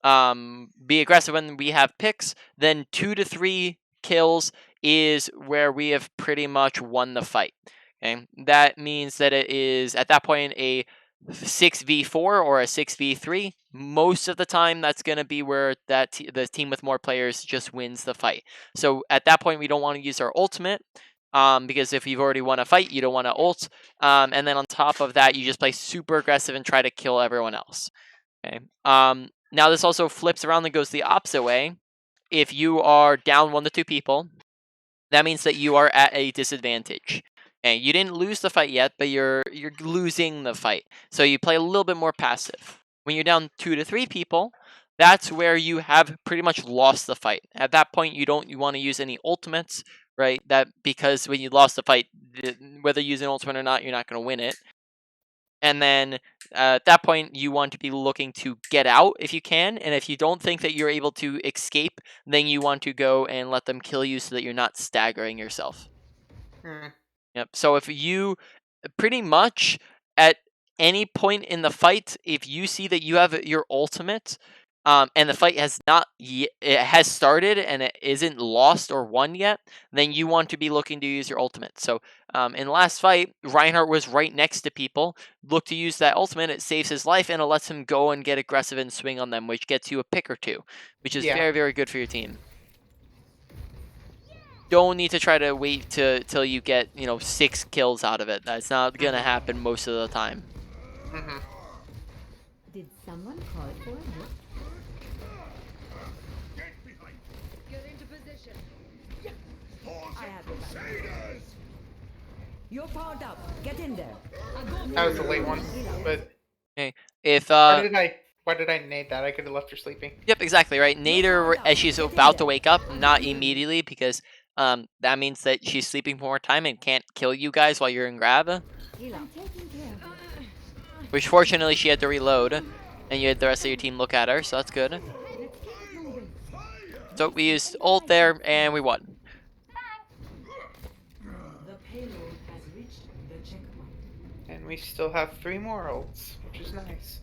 be aggressive when we have picks. Then 2 to 3 kills is where we have pretty much won the fight. Okay, that means that it is at that point a 6v4 or a 6v3. Most of the time, that's going to be where the team with more players just wins the fight. So at that point, we don't want to use our ultimate. Because if you've already won a fight, you don't want to ult. And then on top of that, you just play super aggressive and try to kill everyone else. Okay. Now this also flips around and goes the opposite way. If you are down 1 to 2 people, that means that you are at a disadvantage. Okay, you didn't lose the fight yet, but you're losing the fight. So you play a little bit more passive. When you're down 2 to 3 people, that's where you have pretty much lost the fight. At that point, you want to use any ultimates right? That because when you lost the fight, whether you use an ultimate or not, you're not going to win it. And then at that point, you want to be looking to get out if you can. And if you don't think that you're able to escape, then you want to go and let them kill you so that you're not staggering yourself. Hmm. Yep. So if you pretty much at any point in the fight, if you see that you have your ultimate, and the fight has not it has started and it isn't lost or won yet, then you want to be looking to use your ultimate. So in the last fight, Reinhardt was right next to people. Look to use that ultimate. It saves his life and it lets him go and get aggressive and swing on them, which gets you a pick or two, which is Yeah. very, very good for your team. Don't need to try to wait till you get 6 kills out of it. That's not gonna happen most of the time. Hmm. Did someone call for a lift? Get behind. Get into position. Horse I have and it. crusaders. You're powered up. Get in there. That was a late one, but If why did I nade that? I could have left her sleeping. Yep, exactly right. Nader, as she's about to wake up, not immediately because that means that she's sleeping for more time and can't kill you guys while you're in grab. Heal up. I'm taking care of it. Which fortunately she had to reload, and you had the rest of your team look at her, so that's good. Let's keep it moving. So we used ult there and we won. The payload has reached the checkpoint. And we still have 3 more ults, which is nice.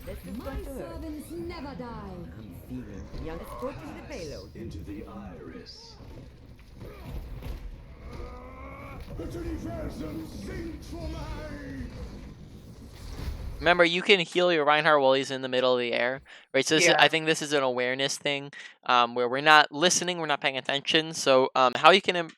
This is My going to hurt. servants never die. I'm feeling young. Let's go to the payload. Into the iris. Bitte die Versen singt vor mig. Remember, you can heal your Reinhardt while he's in the middle of the air, right? So Yeah. I think this is an awareness thing, where we're not listening, we're not paying attention. So how you can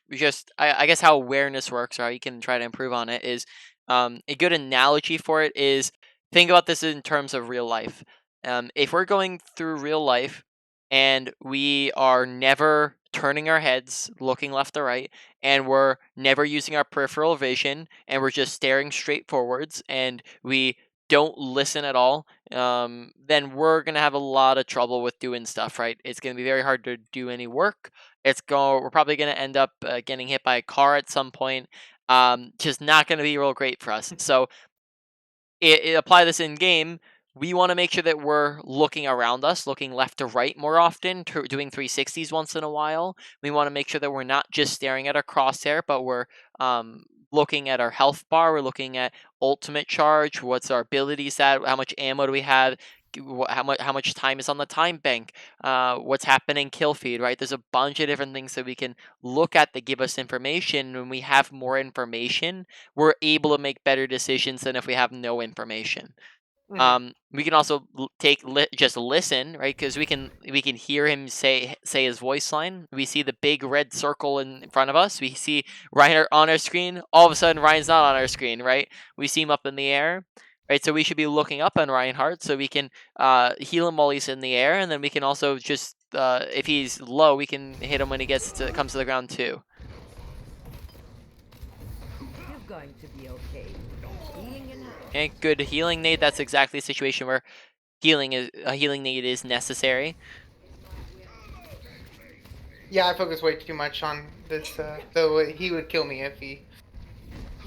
I guess how awareness works, or how you can try to improve on it is, a good analogy for it is think about this in terms of real life. If we're going through real life and we are never turning our heads, looking left or right, and we're never using our peripheral vision, and we're just staring straight forwards, and we don't listen at all, then we're gonna have a lot of trouble with doing stuff. Right? It's gonna be very hard to do any work. We're probably gonna end up getting hit by a car at some point. Just not gonna be real great for us. So apply this in game. We want to make sure that we're looking around us, looking left to right more often, doing 360s once in a while. We want to make sure that we're not just staring at our crosshair, but we're looking at our health bar. We're looking at ultimate charge. What's our abilities at? How much ammo do we have? How much time is on the time bank? What's happening kill feed? Right? There's a bunch of different things that we can look at that give us information. When we have more information, we're able to make better decisions than if we have no information. Mhm. We can also just listen, right? Because we can hear him say his voice line. We see the big red circle in front of us. We see Ryan on our screen. All of a sudden, Ryan's not on our screen, right? We see him up in the air, right? So we should be looking up on Reinhardt so we can heal him while he's in the air, and then we can also just if he's low, we can hit him when he comes to the ground too. You're going to be okay. Healing in hand. Okay, good healing nade. That's exactly the situation where healing nade is necessary. Yeah, I focus way too much on this, though he would kill me if he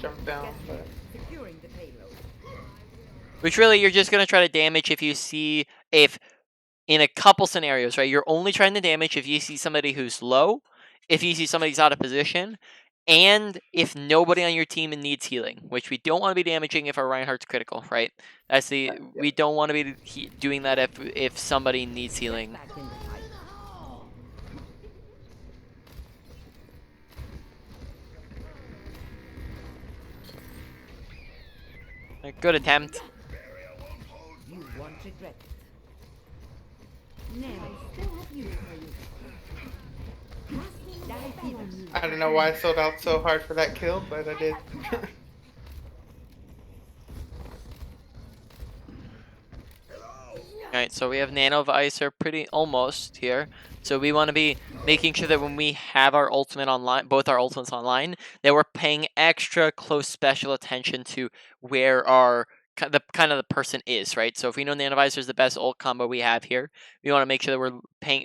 jumped down. But Securing the payload. Which really you're just gonna try to damage if in a couple scenarios, right? You're only trying to damage if you see somebody who's low, if you see somebody's out of position, and if nobody on your team needs healing, which we don't want to be damaging if our Reinhardt's critical, right? We don't want to be doing that if somebody needs healing. Back in the fight. Good attempt. You won't regret it. I still have use for you. Die feathers. I don't know why I sold out so hard for that kill, but I did. Alright, so we have Nano of Ice are pretty almost here. So we want to be making sure that when we have our ultimate online, both our ultimates online, that we're paying extra close special attention to where our kind of the person is, right? So if we know Nanovisor is the best ult combo we have here, we want to make sure that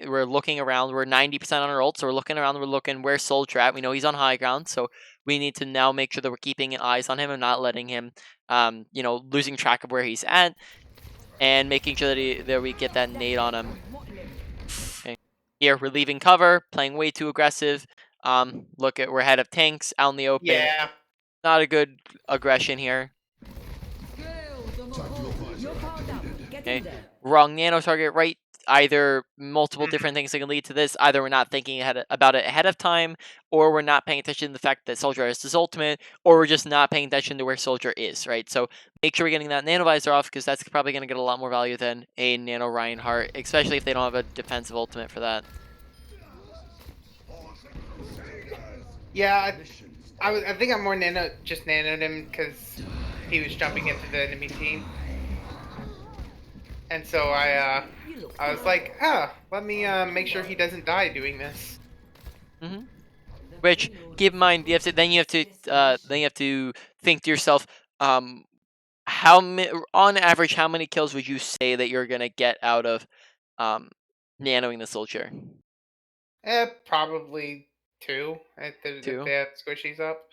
we're looking around. We're 90% on our ult, so we're looking around. We're looking where's Soldier at. We know he's on high ground, so we need to now make sure that we're keeping eyes on him and not letting him, losing track of where he's at, and making sure that we get that nade on him. Okay. Here we're leaving cover, playing way too aggressive. We're ahead of tanks out in the open. Yeah. Not a good aggression here. You're powered up. Get Okay. in there. Wrong nano target, right? Either multiple different things that can lead to this. Either we're not thinking about it ahead of time, or we're not paying attention to the fact that Soldier has his ultimate, or we're just not paying attention to where Soldier is, right? So make sure we're getting that nano visor off, because that's probably going to get a lot more value than a nano Reinhardt, especially if they don't have a defensive ultimate for that. Yeah, I think I'm more just nanoed him because he was jumping into the enemy team, and so I was like, let me make sure he doesn't die doing this. Mm-hmm. Which, keep in mind, you have to think to yourself, on average, how many kills would you say that you're gonna get out of nanoing the Soldier? Probably two if Two. they have squishies up.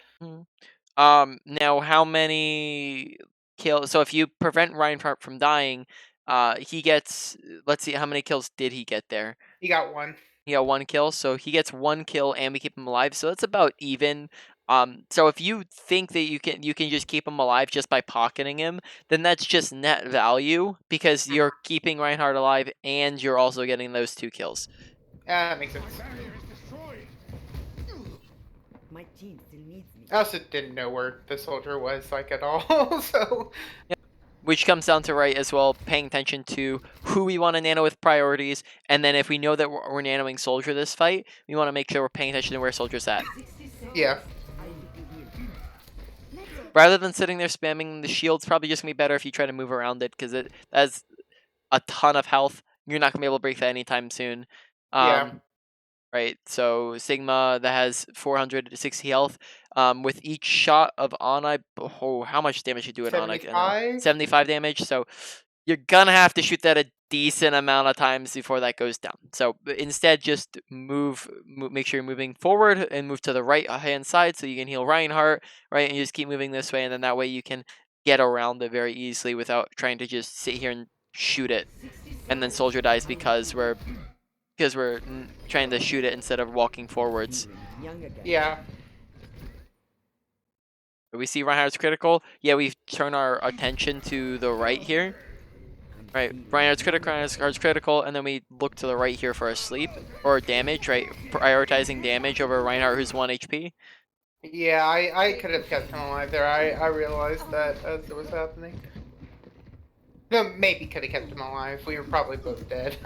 Now, how many kills? So if you prevent Reinhardt from dying, he gets. Let's see, how many kills did he get there? He got one. He got 1 kill, so he gets 1 kill, and we keep him alive. So that's about even. So if you think that you can just keep him alive just by pocketing him, then that's just net value, because you're keeping Reinhardt alive and you're also getting those 2 kills. Yeah, that makes sense. My team still needs me. I also didn't know where the soldier was like at all, so. Which comes down to, right, as well, paying attention to who we want to nano with priorities, and then if we know that we're nanoing Soldier this fight, we want to make sure we're paying attention to where Soldier's at. Yeah. Rather than sitting there spamming the shield, it's probably just going to be better if you try to move around it, because it has a ton of health. You're not going to be able to break that anytime soon. Yeah. Right, so Sigma that has 460 health. With each shot of Ana, how much damage you do it Ana? 75? 75 damage. So you're gonna have to shoot that a decent amount of times before that goes down. So instead, just make sure you're moving forward and move to the right hand side so you can heal Reinhardt, right? And you just keep moving this way, and then that way you can get around it very easily without trying to just sit here and shoot it, and then Soldier dies because we're trying to shoot it instead of walking forwards. Yeah. We see Reinhardt's critical. Yeah, we turn our attention to the right here. Right, Reinhardt's critical, and then we look to the right here for a sleep or damage, right? Prioritizing damage over Reinhardt, who's 1 HP. Yeah, I could have kept him alive there. I realized that as it was happening. No, maybe could have kept him alive. We were probably both dead.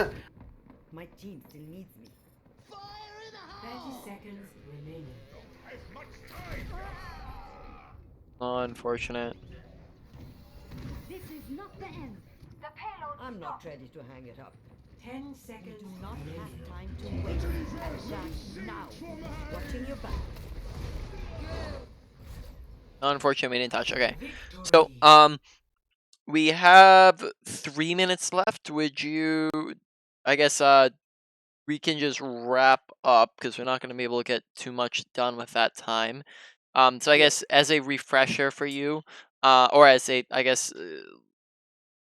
My team still needs me. 30 seconds remaining. Unfortunate. This is not the end. I'm not ready to hang it up. 10 seconds. Do not remaining. have time to wait. Attack now. Watching your back. Unfortunate, we didn't touch. Okay, so we have 3 minutes left. Would you? I guess we can just wrap up because we're not going to be able to get too much done with that time. So I guess as a refresher for you, or as I guess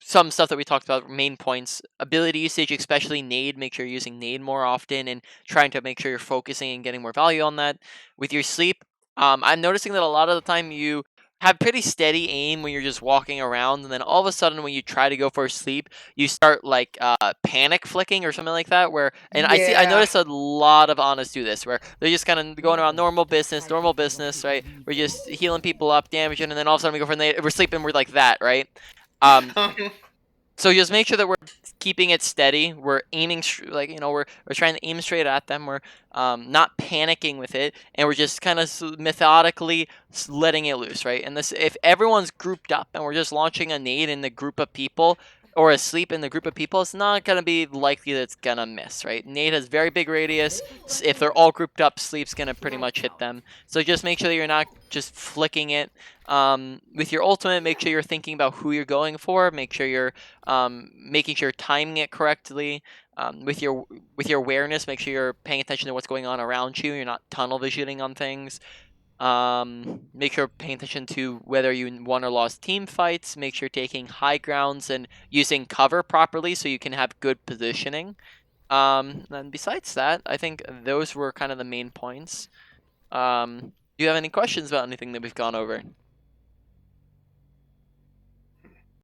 some stuff that we talked about, main points, ability usage, especially nade. Make sure you're using nade more often and trying to make sure you're focusing and getting more value on that. With your sleep, I'm noticing that a lot of the time you have pretty steady aim when you're just walking around, and then all of a sudden when you try to go for a sleep, you start like panic flicking or something like that. And I notice a lot of Anas do this, where they're just kind of going around normal business, right? We're just healing people up, damaging, and then all of a sudden we go for we're sleeping, we're like that, right? So just make sure that we're keeping it steady. We're aiming we're trying to aim straight at them. We're not panicking with it, and we're just kind of methodically letting it loose, right? And this, if everyone's grouped up and we're just launching a nade in the group of people, or asleep in the group of people, it's not gonna be likely that it's gonna miss, right? Nade has very big radius. If they're all grouped up, sleep's gonna pretty much hit them. So just make sure that you're not just flicking it. With your ultimate, make sure you're thinking about who you're going for. Make sure you're making sure you're timing it correctly. With your awareness, make sure you're paying attention to what's going on around you. You're not tunnel visioning on things. Make sure paying attention to whether you won or lost team fights. Make sure taking high grounds and using cover properly so you can have good positioning. And besides that, I think those were kind of the main points. Do you have any questions about anything that we've gone over?